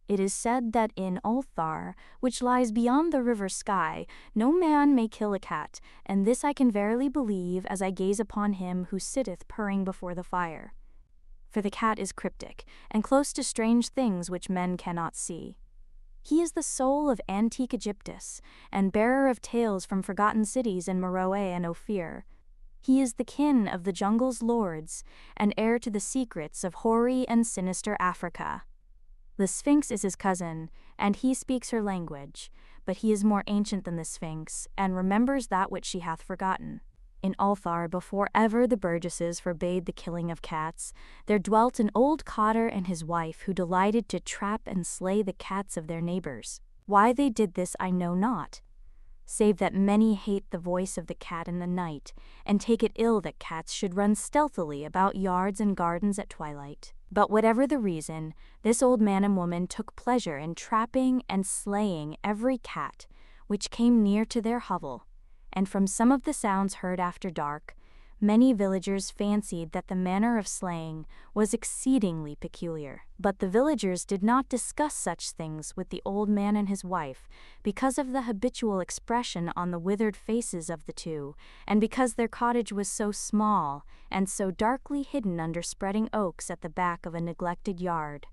It is said that in Ulthar, which lies beyond the river Sky, no man may kill a cat, and this I can verily believe as I gaze upon him who sitteth purring before the fire. For the cat is cryptic, and close to strange things which men cannot see. He is the soul of antique Egyptus, and bearer of tales from forgotten cities in Meroe and Ophir. He is the kin of the jungle's lords, and heir to the secrets of hoary and sinister Africa. The Sphinx is his cousin, and he speaks her language, but he is more ancient than the Sphinx, and remembers that which she hath forgotten. In Ulthar, before ever the burgesses forbade the killing of cats, there dwelt an old cotter and his wife who delighted to trap and slay the cats of their neighbors. Why they did this I know not, save that many hate the voice of the cat in the night, and take it ill that cats should run stealthily about yards and gardens at twilight. But whatever the reason, this old man and woman took pleasure in trapping and slaying every cat which came near to their hovel, and from some of the sounds heard after dark, many villagers fancied that the manner of slaying was exceedingly peculiar. But the villagers did not discuss such things with the old man and his wife, because of the habitual expression on the withered faces of the two, and because their cottage was so small and so darkly hidden under spreading oaks at the back of a neglected yard.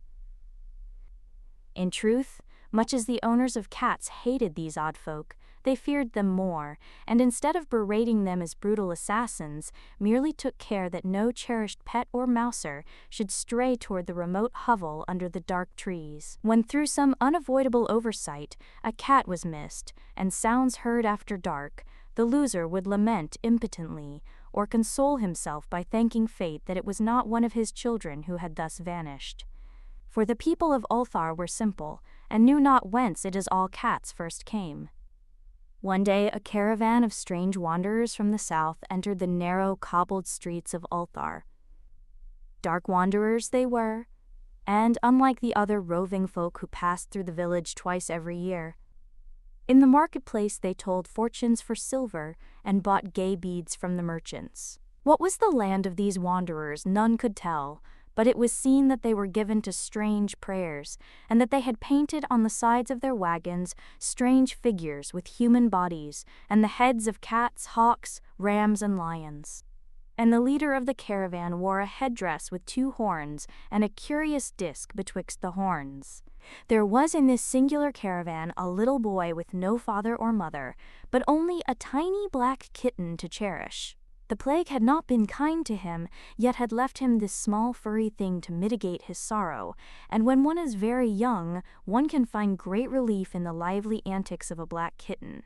In truth, much as the owners of cats hated these odd folk, they feared them more, and instead of berating them as brutal assassins, merely took care that no cherished pet or mouser should stray toward the remote hovel under the dark trees. When through some unavoidable oversight a cat was missed, and sounds heard after dark, the loser would lament impotently, or console himself by thanking fate that it was not one of his children who had thus vanished. For the people of Ulthar were simple, and knew not whence it is all cats first came. One day a caravan of strange wanderers from the south entered the narrow, cobbled streets of Ulthar. Dark wanderers they were, and unlike the other roving folk who passed through the village twice every year. In the marketplace they told fortunes for silver and bought gay beads from the merchants. What was the land of these wanderers none could tell, but it was seen that they were given to strange prayers, and that they had painted on the sides of their wagons strange figures with human bodies, and the heads of cats, hawks, rams, and lions. And the leader of the caravan wore a headdress with 2 horns, and a curious disc betwixt the horns. There was in this singular caravan a little boy with no father or mother, but only a tiny black kitten to cherish. The plague had not been kind to him, yet had left him this small furry thing to mitigate his sorrow, and when one is very young, one can find great relief in the lively antics of a black kitten.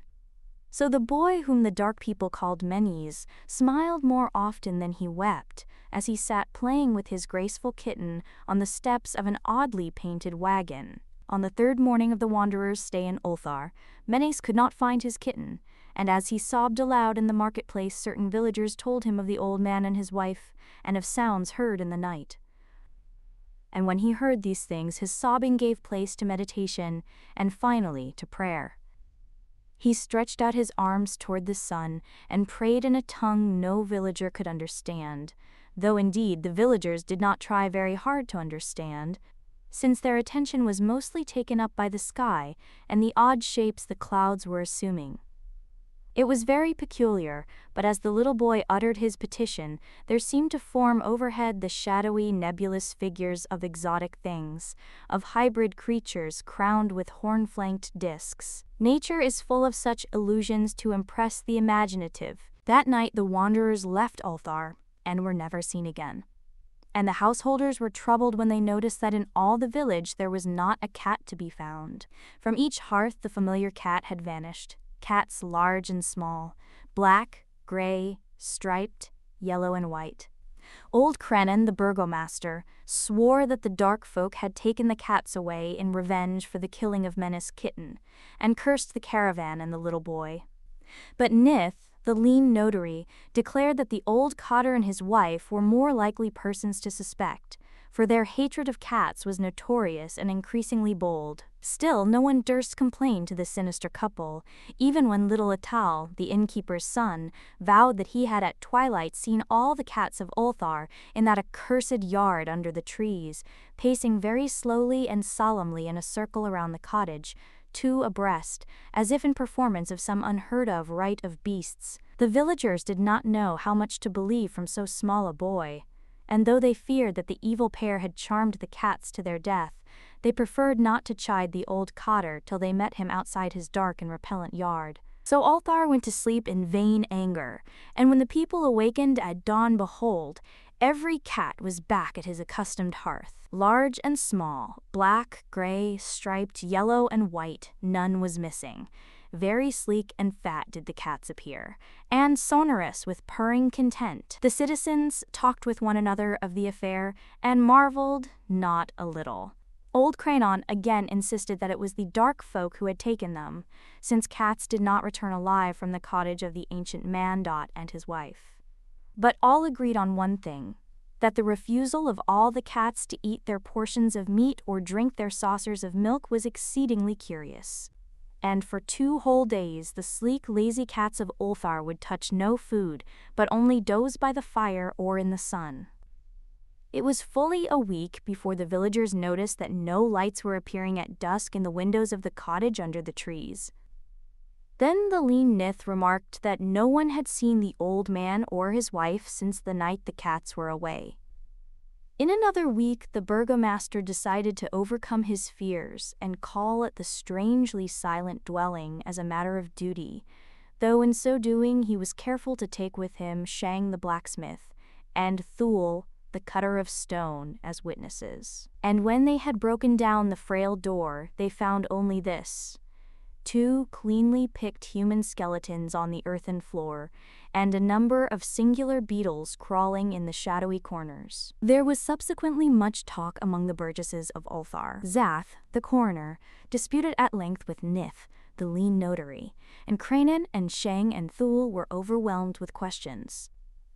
So the boy, whom the dark people called Menes, smiled more often than he wept, as he sat playing with his graceful kitten on the steps of an oddly painted wagon. On the 3rd morning of the wanderer's stay in Ulthar, Menes could not find his kitten, and as he sobbed aloud in the marketplace, certain villagers told him of the old man and his wife, and of sounds heard in the night. And when he heard these things, his sobbing gave place to meditation, and finally to prayer. He stretched out his arms toward the sun, and prayed in a tongue no villager could understand, though indeed the villagers did not try very hard to understand, since their attention was mostly taken up by the sky and the odd shapes the clouds were assuming. It was very peculiar, but as the little boy uttered his petition, there seemed to form overhead the shadowy, nebulous figures of exotic things, of hybrid creatures crowned with horn-flanked discs. Nature is full of such illusions to impress the imaginative. That night the wanderers left Ulthar and were never seen again. And the householders were troubled when they noticed that in all the village there was not a cat to be found. From each hearth the familiar cat had vanished. Cats large and small, black, gray, striped, yellow and white. Old Krenan, the burgomaster, swore that the dark folk had taken the cats away in revenge for the killing of Menes' kitten, and cursed the caravan and the little boy. But Nith, the lean notary, declared that the old cotter and his wife were more likely persons to suspect, for their hatred of cats was notorious and increasingly bold. Still, no one durst complain to the sinister couple, even when little Atal, the innkeeper's son, vowed that he had at twilight seen all the cats of Ulthar in that accursed yard under the trees, pacing very slowly and solemnly in a circle around the cottage, two abreast, as if in performance of some unheard-of rite of beasts. The villagers did not know how much to believe from so small a boy, and though they feared that the evil pair had charmed the cats to their death, they preferred not to chide the old cotter till they met him outside his dark and repellent yard. So Ulthar went to sleep in vain anger, and when the people awakened at dawn, behold, every cat was back at his accustomed hearth. Large and small, black, gray, striped, yellow, and white, none was missing. Very sleek and fat did the cats appear, and sonorous with purring content. The citizens talked with one another of the affair, and marveled not a little. Old Cranon again insisted that it was the dark folk who had taken them, since cats did not return alive from the cottage of the ancient Mandot and his wife. But all agreed on one thing, that the refusal of all the cats to eat their portions of meat or drink their saucers of milk was exceedingly curious. And for 2 whole days the sleek, lazy cats of Ulthar would touch no food, but only doze by the fire or in the sun. It was fully a week before the villagers noticed that no lights were appearing at dusk in the windows of the cottage under the trees. Then the lean Nith remarked that no one had seen the old man or his wife since the night the cats were away. In another week, the burgomaster decided to overcome his fears and call at the strangely silent dwelling as a matter of duty, though in so doing he was careful to take with him Shang the blacksmith and Thule, the cutter of stone, as witnesses. And when they had broken down the frail door, they found only this: 2 cleanly picked human skeletons on the earthen floor, and a number of singular beetles crawling in the shadowy corners. There was subsequently much talk among the burgesses of Ulthar. Zath, the coroner, disputed at length with Nith, the lean notary, and Cranon and Shang and Thule were overwhelmed with questions.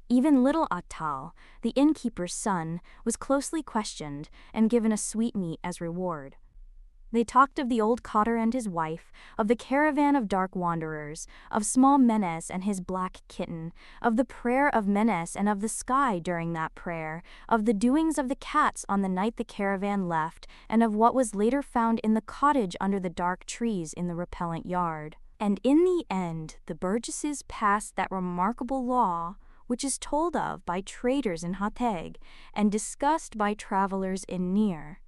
Even little Atal, the innkeeper's son, was closely questioned and given a sweetmeat as reward. They talked of the old cotter and his wife, of the caravan of dark wanderers, of small Menes and his black kitten, of the prayer of Menes and of the sky during that prayer, of the doings of the cats on the night the caravan left, and of what was later found in the cottage under the dark trees in the repellent yard. And in the end, the burgesses passed that remarkable law, which is told of by traders in Hateg and discussed by travelers in Nir,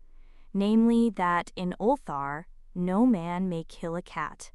namely that in Ulthar no man may kill a cat.